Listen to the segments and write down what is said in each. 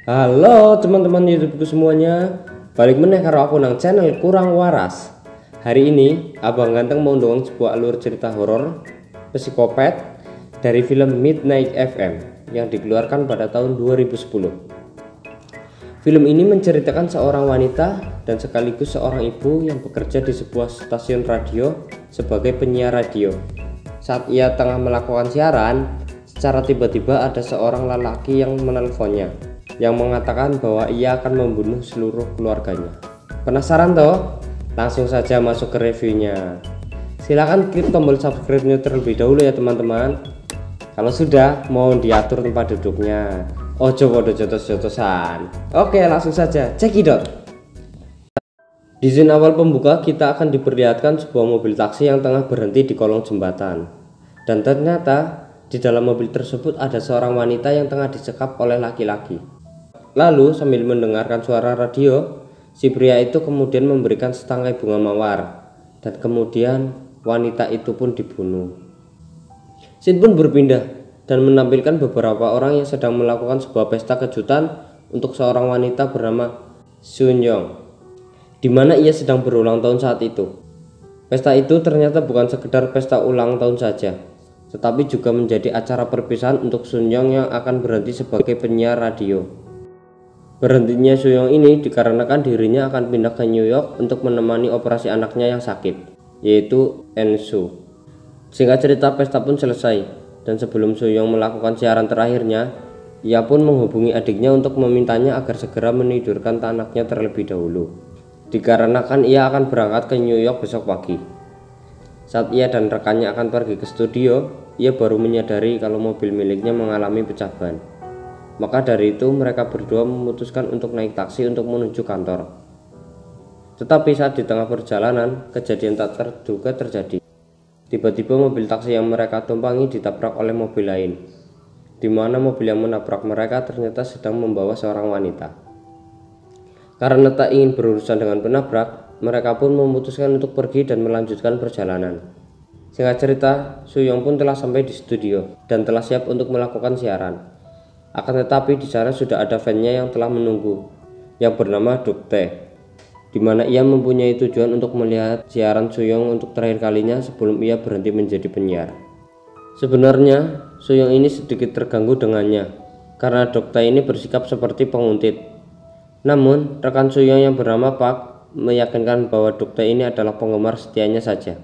Halo teman-teman YouTubeku semuanya, balik meneh karo aku nang channel Kurang Waras. Hari ini Abang Ganteng mau ndongeng sebuah alur cerita horor psikopat dari film Midnight FM yang dikeluarkan pada tahun 2010. Film ini menceritakan seorang wanita dan sekaligus seorang ibu yang bekerja di sebuah stasiun radio sebagai penyiar radio. Saat ia tengah melakukan siaran, secara tiba-tiba ada seorang lelaki yang menelponnya yang mengatakan bahwa ia akan membunuh seluruh keluarganya. Penasaran toh? Langsung saja masuk ke reviewnya. Silahkan klik tombol subscribe-nya terlebih dahulu ya teman-teman. Kalau sudah, mohon diatur tempat duduknya. Ojo podo jotos-jotosan. Oke, langsung saja cekidot. Di scene awal pembuka kita akan diperlihatkan sebuah mobil taksi yang tengah berhenti di kolong jembatan. Dan ternyata di dalam mobil tersebut ada seorang wanita yang tengah disekap oleh laki-laki. Lalu sambil mendengarkan suara radio, si pria itu kemudian memberikan setangkai bunga mawar, dan kemudian wanita itu pun dibunuh. Scene pun berpindah dan menampilkan beberapa orang yang sedang melakukan sebuah pesta kejutan untuk seorang wanita bernama Sun Young, di mana ia sedang berulang tahun saat itu. Pesta itu ternyata bukan sekedar pesta ulang tahun saja, tetapi juga menjadi acara perpisahan untuk Sun Young yang akan berhenti sebagai penyiar radio. Berhentinya Suyong ini dikarenakan dirinya akan pindah ke New York untuk menemani operasi anaknya yang sakit, yaitu Ensu. Singkat cerita, pesta pun selesai, dan sebelum Suyong melakukan siaran terakhirnya, ia pun menghubungi adiknya untuk memintanya agar segera menidurkan anaknya terlebih dahulu, dikarenakan ia akan berangkat ke New York besok pagi. Saat ia dan rekannya akan pergi ke studio, ia baru menyadari kalau mobil miliknya mengalami pecah ban. Maka dari itu mereka berdua memutuskan untuk naik taksi untuk menuju kantor. Tetapi saat di tengah perjalanan, kejadian tak terduga terjadi. Tiba-tiba mobil taksi yang mereka tumpangi ditabrak oleh mobil lain, di mana mobil yang menabrak mereka ternyata sedang membawa seorang wanita. Karena tak ingin berurusan dengan penabrak, mereka pun memutuskan untuk pergi dan melanjutkan perjalanan. Singkat cerita, Suyong pun telah sampai di studio dan telah siap untuk melakukan siaran. Akan tetapi di sana sudah ada fan-nya yang telah menunggu, yang bernama Dokte, di mana ia mempunyai tujuan untuk melihat siaran Suyong untuk terakhir kalinya sebelum ia berhenti menjadi penyiar. Sebenarnya Suyong ini sedikit terganggu dengannya, karena Dokte ini bersikap seperti penguntit. Namun rekan Suyong yang bernama Park meyakinkan bahwa Dokte ini adalah penggemar setianya saja.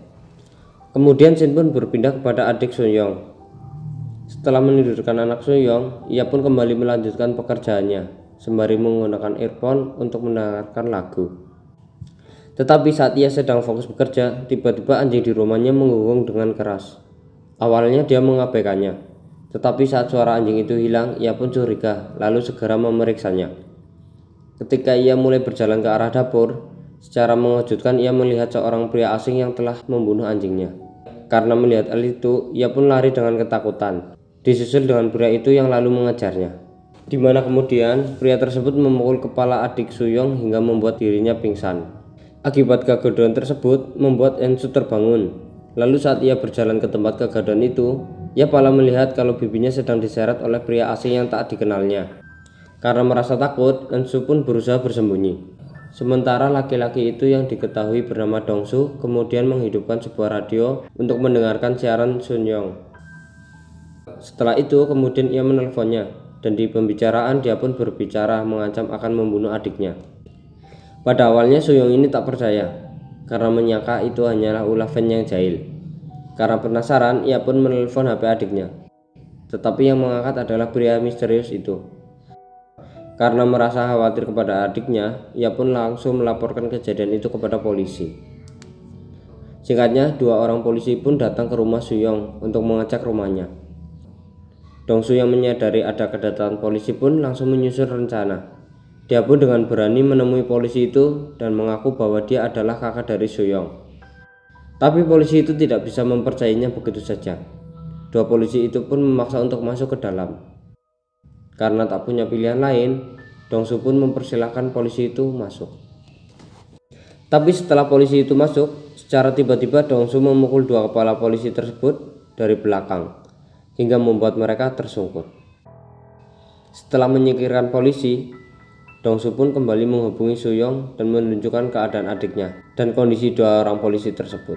Kemudian Shin pun berpindah kepada adik Suyong. Setelah menidurkan anak Suyong, ia pun kembali melanjutkan pekerjaannya sembari menggunakan earphone untuk mendengarkan lagu. Tetapi saat ia sedang fokus bekerja, tiba-tiba anjing di rumahnya menggonggong dengan keras. Awalnya dia mengabaikannya, tetapi saat suara anjing itu hilang, ia pun curiga lalu segera memeriksanya. Ketika ia mulai berjalan ke arah dapur, secara mengejutkan ia melihat seorang pria asing yang telah membunuh anjingnya. Karena melihat hal itu, ia pun lari dengan ketakutan, disusul dengan pria itu yang lalu mengejarnya, di mana kemudian pria tersebut memukul kepala adik Suyong hingga membuat dirinya pingsan. Akibat kegaduhan tersebut membuat Ensu terbangun. Lalu saat ia berjalan ke tempat kegaduhan itu, ia malah melihat kalau bibinya sedang diseret oleh pria asing yang tak dikenalnya. Karena merasa takut, Ensu pun berusaha bersembunyi. Sementara laki-laki itu yang diketahui bernama Dongsu kemudian menghidupkan sebuah radio untuk mendengarkan siaran Sun Young. Setelah itu kemudian ia menelponnya, dan di pembicaraan dia pun berbicara mengancam akan membunuh adiknya. Pada awalnya Suyong ini tak percaya, karena menyangka itu hanyalah ulah fan yang jahil. Karena penasaran, ia pun menelpon HP adiknya, tetapi yang mengangkat adalah pria misterius itu. Karena merasa khawatir kepada adiknya, ia pun langsung melaporkan kejadian itu kepada polisi. Singkatnya, dua orang polisi pun datang ke rumah Suyong untuk mengecek rumahnya. Dongsu yang menyadari ada kedatangan polisi pun langsung menyusun rencana. Dia pun dengan berani menemui polisi itu dan mengaku bahwa dia adalah kakak dari Suyong. Tapi polisi itu tidak bisa mempercayainya begitu saja. Dua polisi itu pun memaksa untuk masuk ke dalam. Karena tak punya pilihan lain, Dongsu pun mempersilahkan polisi itu masuk. Tapi setelah polisi itu masuk, secara tiba-tiba Dongsu memukul dua kepala polisi tersebut dari belakang, hingga membuat mereka tersungkur. Setelah menyingkirkan polisi, Dongsu pun kembali menghubungi Suyong dan menunjukkan keadaan adiknya dan kondisi dua orang polisi tersebut.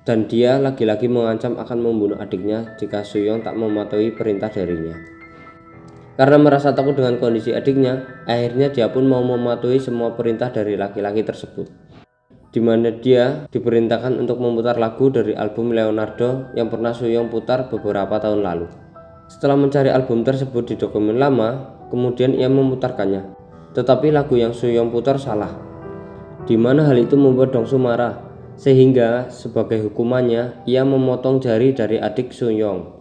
Dan dia lagi-lagi mengancam akan membunuh adiknya jika Suyong tak mematuhi perintah darinya. Karena merasa takut dengan kondisi adiknya, akhirnya dia pun mau mematuhi semua perintah dari laki-laki tersebut, di mana dia diperintahkan untuk memutar lagu dari album Leonardo yang pernah Suyong putar beberapa tahun lalu. Setelah mencari album tersebut di dokumen lama, kemudian ia memutarkannya. Tetapi lagu yang Suyong putar salah, di mana hal itu membuat Dongsu marah, sehingga sebagai hukumannya ia memotong jari dari adik Suyong.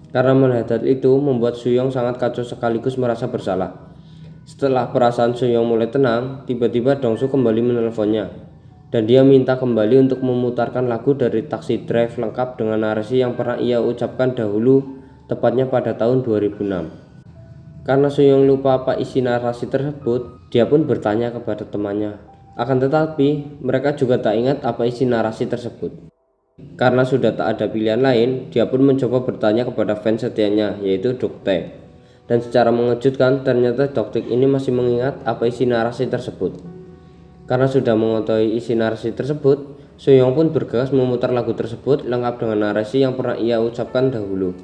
Karena melihat itu membuat Suyong sangat kacau sekaligus merasa bersalah. Setelah perasaan Suyong mulai tenang, tiba-tiba Dongsu kembali menelponnya, dan dia minta kembali untuk memutarkan lagu dari Taxi Drive lengkap dengan narasi yang pernah ia ucapkan dahulu, tepatnya pada tahun 2006. Karena Suyong lupa apa isi narasi tersebut, dia pun bertanya kepada temannya. Akan tetapi, mereka juga tak ingat apa isi narasi tersebut. Karena sudah tak ada pilihan lain, dia pun mencoba bertanya kepada fans setianya, yaitu Doktae. Dan secara mengejutkan, ternyata Doktae ini masih mengingat apa isi narasi tersebut. Karena sudah mengetahui isi narasi tersebut, Suyong pun bergegas memutar lagu tersebut lengkap dengan narasi yang pernah ia ucapkan dahulu.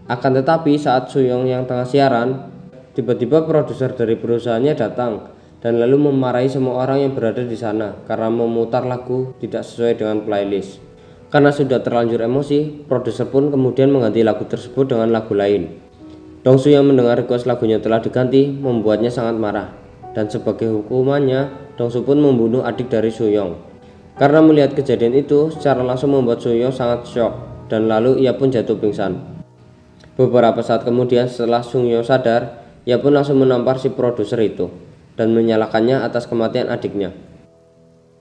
Akan tetapi saat Suyong yang tengah siaran, tiba-tiba produser dari perusahaannya datang dan lalu memarahi semua orang yang berada di sana karena memutar lagu tidak sesuai dengan playlist. Karena sudah terlanjur emosi, produser pun kemudian mengganti lagu tersebut dengan lagu lain. Dongsu yang mendengar request lagunya telah diganti membuatnya sangat marah, dan sebagai hukumannya Dongsu pun membunuh adik dari Suyong. Karena melihat kejadian itu secara langsung membuat Suyong sangat syok, dan lalu ia pun jatuh pingsan. Beberapa saat kemudian setelah Suyong sadar, ia pun langsung menampar si produser itu dan menyalahkannya atas kematian adiknya.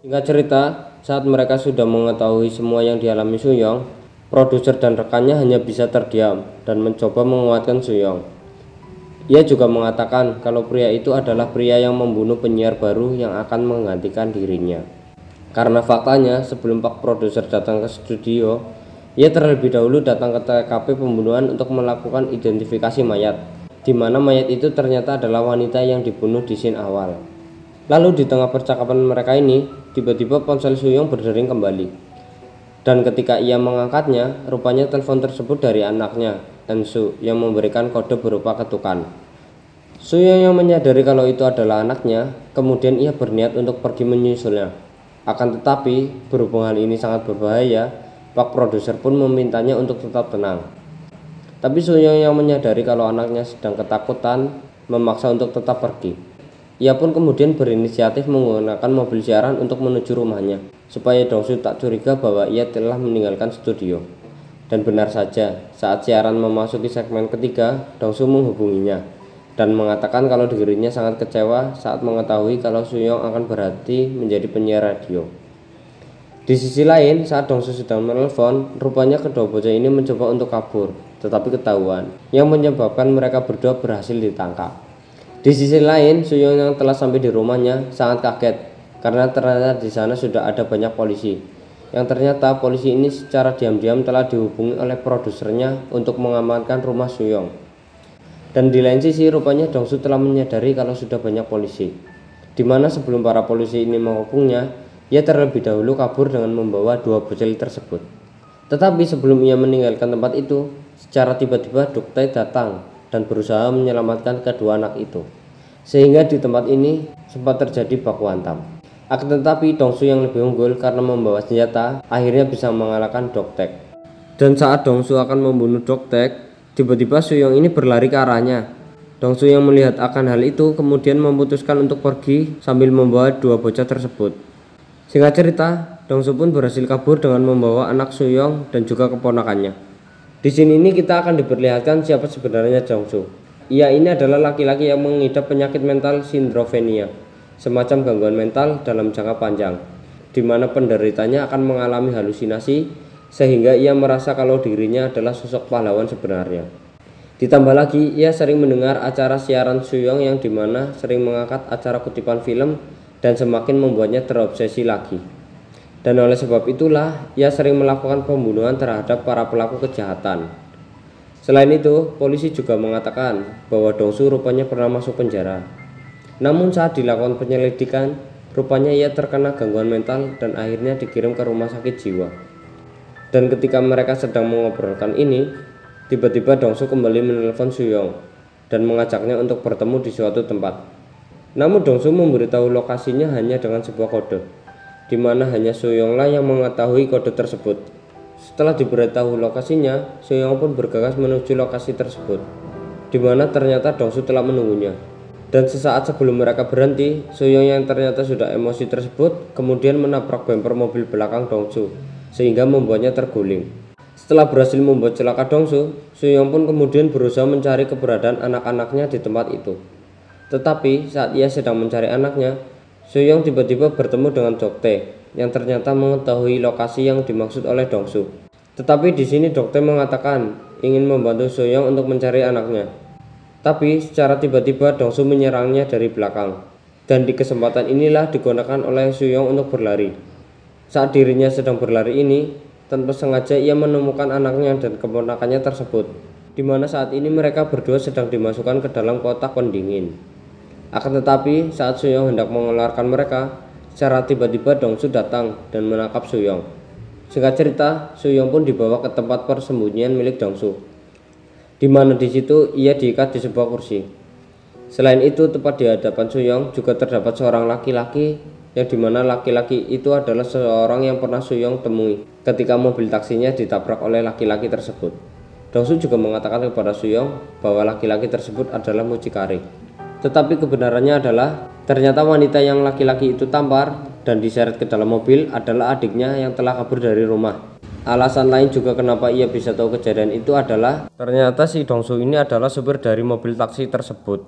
Singkat cerita, saat mereka sudah mengetahui semua yang dialami Suyong, produser dan rekannya hanya bisa terdiam dan mencoba menguatkan Suyong. Ia juga mengatakan kalau pria itu adalah pria yang membunuh penyiar baru yang akan menggantikan dirinya. Karena faktanya sebelum pak produser datang ke studio, ia terlebih dahulu datang ke TKP pembunuhan untuk melakukan identifikasi mayat, di mana mayat itu ternyata adalah wanita yang dibunuh di scene awal. Lalu di tengah percakapan mereka ini, tiba-tiba ponsel Suyong berdering kembali. Dan ketika ia mengangkatnya, rupanya telepon tersebut dari anaknya, Ensu, yang memberikan kode berupa ketukan. Suyong yang menyadari kalau itu adalah anaknya, kemudian ia berniat untuk pergi menyusulnya. Akan tetapi, berhubung hal ini sangat berbahaya, pak produser pun memintanya untuk tetap tenang. Tapi Suyong yang menyadari kalau anaknya sedang ketakutan, memaksa untuk tetap pergi. Ia pun kemudian berinisiatif menggunakan mobil siaran untuk menuju rumahnya, supaya Dongsu tak curiga bahwa ia telah meninggalkan studio. Dan benar saja, saat siaran memasuki segmen ketiga, Dongsu menghubunginya dan mengatakan kalau dirinya sangat kecewa saat mengetahui kalau Suyong akan berhenti menjadi penyiar radio. Di sisi lain, saat Dongsu sedang menelpon, rupanya kedua bocah ini mencoba untuk kabur, tetapi ketahuan, yang menyebabkan mereka berdua berhasil ditangkap. Di sisi lain, Suyong yang telah sampai di rumahnya sangat kaget karena ternyata di sana sudah ada banyak polisi. Yang ternyata polisi ini secara diam-diam telah dihubungi oleh produsernya untuk mengamankan rumah Suyong. Dan di lain sisi, rupanya Dongsu telah menyadari kalau sudah banyak polisi. Di mana sebelum para polisi ini menghubungnya, ia terlebih dahulu kabur dengan membawa dua bocil tersebut. Tetapi sebelum ia meninggalkan tempat itu, secara tiba-tiba Doktae datang dan berusaha menyelamatkan kedua anak itu, sehingga di tempat ini sempat terjadi baku hantam. Akan tetapi Dongsu yang lebih unggul karena membawa senjata akhirnya bisa mengalahkan Doktae. Dan saat Dongsu akan membunuh Doktae, tiba-tiba Suyong ini berlari ke arahnya. Dongsu yang melihat akan hal itu kemudian memutuskan untuk pergi sambil membawa dua bocah tersebut. Singkat cerita, Dongsu pun berhasil kabur dengan membawa anak Suyong dan juga keponakannya. Di sini ini kita akan diperlihatkan siapa sebenarnya Dongsu. Ia ini adalah laki-laki yang mengidap penyakit mental schizofrenia, semacam gangguan mental dalam jangka panjang, di mana penderitanya akan mengalami halusinasi sehingga ia merasa kalau dirinya adalah sosok pahlawan sebenarnya. Ditambah lagi, ia sering mendengar acara siaran Suyong yang dimana sering mengangkat acara kutipan film dan semakin membuatnya terobsesi lagi. Dan oleh sebab itulah ia sering melakukan pembunuhan terhadap para pelaku kejahatan. Selain itu, polisi juga mengatakan bahwa Dongsu rupanya pernah masuk penjara. Namun saat dilakukan penyelidikan, rupanya ia terkena gangguan mental dan akhirnya dikirim ke rumah sakit jiwa. Dan ketika mereka sedang mengobrolkan ini, tiba-tiba Dongsu kembali menelpon Suyong dan mengajaknya untuk bertemu di suatu tempat. Namun Dongsu memberitahu lokasinya hanya dengan sebuah kode, di mana hanya Suyonglah yang mengetahui kode tersebut. Setelah diberitahu lokasinya, Suyong pun bergegas menuju lokasi tersebut, di mana ternyata Dongsu telah menunggunya. Dan sesaat sebelum mereka berhenti, Suyong yang ternyata sudah emosi tersebut kemudian menabrak bumper mobil belakang Dongsu, sehingga membuatnya terguling. Setelah berhasil membuat celaka Dongsu, Suyong pun kemudian berusaha mencari keberadaan anak-anaknya di tempat itu. Tetapi saat ia sedang mencari anaknya, Suyong tiba-tiba bertemu dengan Dokte yang ternyata mengetahui lokasi yang dimaksud oleh Dongsu. Tetapi di sini Dokte mengatakan ingin membantu Suyong untuk mencari anaknya. Tapi secara tiba-tiba Dongsu menyerangnya dari belakang. Dan di kesempatan inilah digunakan oleh Suyong untuk berlari. Saat dirinya sedang berlari ini, tanpa sengaja ia menemukan anaknya dan keponakannya tersebut, di mana saat ini mereka berdua sedang dimasukkan ke dalam kotak pendingin. Akan tetapi saat Suyong hendak mengeluarkan mereka, secara tiba-tiba Dongsu datang dan menangkap Suyong. Singkat cerita, Suyong pun dibawa ke tempat persembunyian milik Dongsu, di mana di situ ia diikat di sebuah kursi. Selain itu, tepat di hadapan Suyong juga terdapat seorang laki-laki, yang dimana laki-laki itu adalah seorang yang pernah Suyong temui ketika mobil taksinya ditabrak oleh laki-laki tersebut. Dongsu juga mengatakan kepada Suyong bahwa laki-laki tersebut adalah mucikari. Tetapi kebenarannya adalah ternyata wanita yang laki-laki itu tampar dan diseret ke dalam mobil adalah adiknya yang telah kabur dari rumah. Alasan lain juga kenapa ia bisa tahu kejadian itu adalah ternyata si Dongsu ini adalah supir dari mobil taksi tersebut.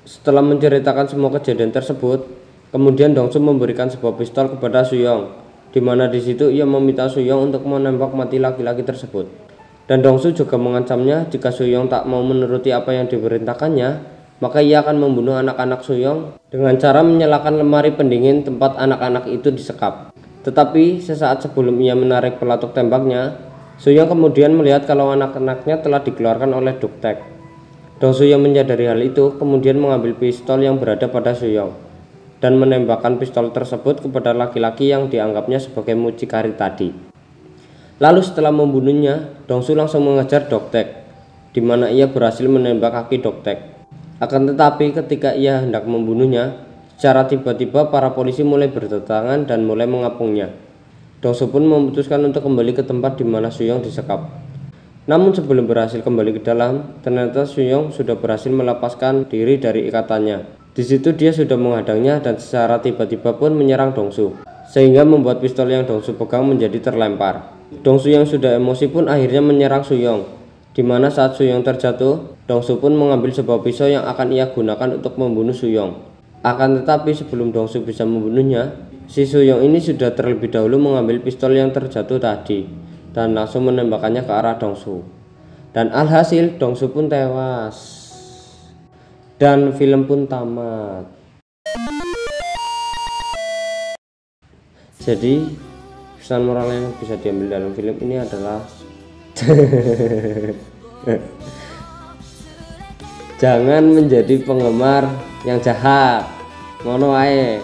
Setelah menceritakan semua kejadian tersebut, kemudian Dongsu memberikan sebuah pistol kepada Suyong, di mana di situ ia meminta Suyong untuk menembak mati laki-laki tersebut. Dan Dongsu juga mengancamnya jika Suyong tak mau menuruti apa yang diperintahkannya, maka ia akan membunuh anak-anak Suyong dengan cara menyalakan lemari pendingin tempat anak-anak itu disekap. Tetapi sesaat sebelum ia menarik pelatuk tembaknya, Suyong kemudian melihat kalau anak-anaknya telah dikeluarkan oleh Doktek. Dongsu yang menyadari hal itu kemudian mengambil pistol yang berada pada Suyong dan menembakkan pistol tersebut kepada laki-laki yang dianggapnya sebagai mucikari tadi. Lalu setelah membunuhnya, Dongsu langsung mengejar Doktek, di mana ia berhasil menembak kaki Doktek. Akan tetapi ketika ia hendak membunuhnya, secara tiba-tiba para polisi mulai berdatangan dan mulai mengepungnya. Dongsu pun memutuskan untuk kembali ke tempat di mana Suyong disekap. Namun sebelum berhasil kembali ke dalam, ternyata Suyong sudah berhasil melepaskan diri dari ikatannya. Di situ dia sudah menghadangnya dan secara tiba-tiba pun menyerang Dongsu, sehingga membuat pistol yang Dongsu pegang menjadi terlempar. Dongsu yang sudah emosi pun akhirnya menyerang Suyong, di mana saat Suyong terjatuh, Dongsu pun mengambil sebuah pisau yang akan ia gunakan untuk membunuh Suyong. Akan tetapi sebelum Dongsu bisa membunuhnya, si Suyong ini sudah terlebih dahulu mengambil pistol yang terjatuh tadi dan langsung menembakkannya ke arah Dongsu. Dan alhasil Dongsu pun tewas. Dan film pun tamat. Jadi pesan moral yang bisa diambil dalam film ini adalah jangan menjadi penggemar yang jahat. Ngono wae.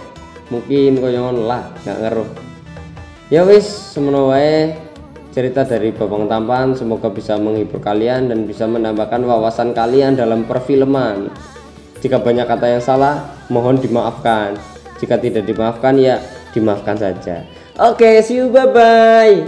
Mungkin koyo ngono lah, gak ngeruh. Ya wis, semono wae cerita dari Babang Tampan. Semoga bisa menghibur kalian dan bisa menambahkan wawasan kalian dalam perfilman. Jika banyak kata yang salah, mohon dimaafkan. Jika tidak dimaafkan, ya dimaafkan saja. Oke, see you, bye bye.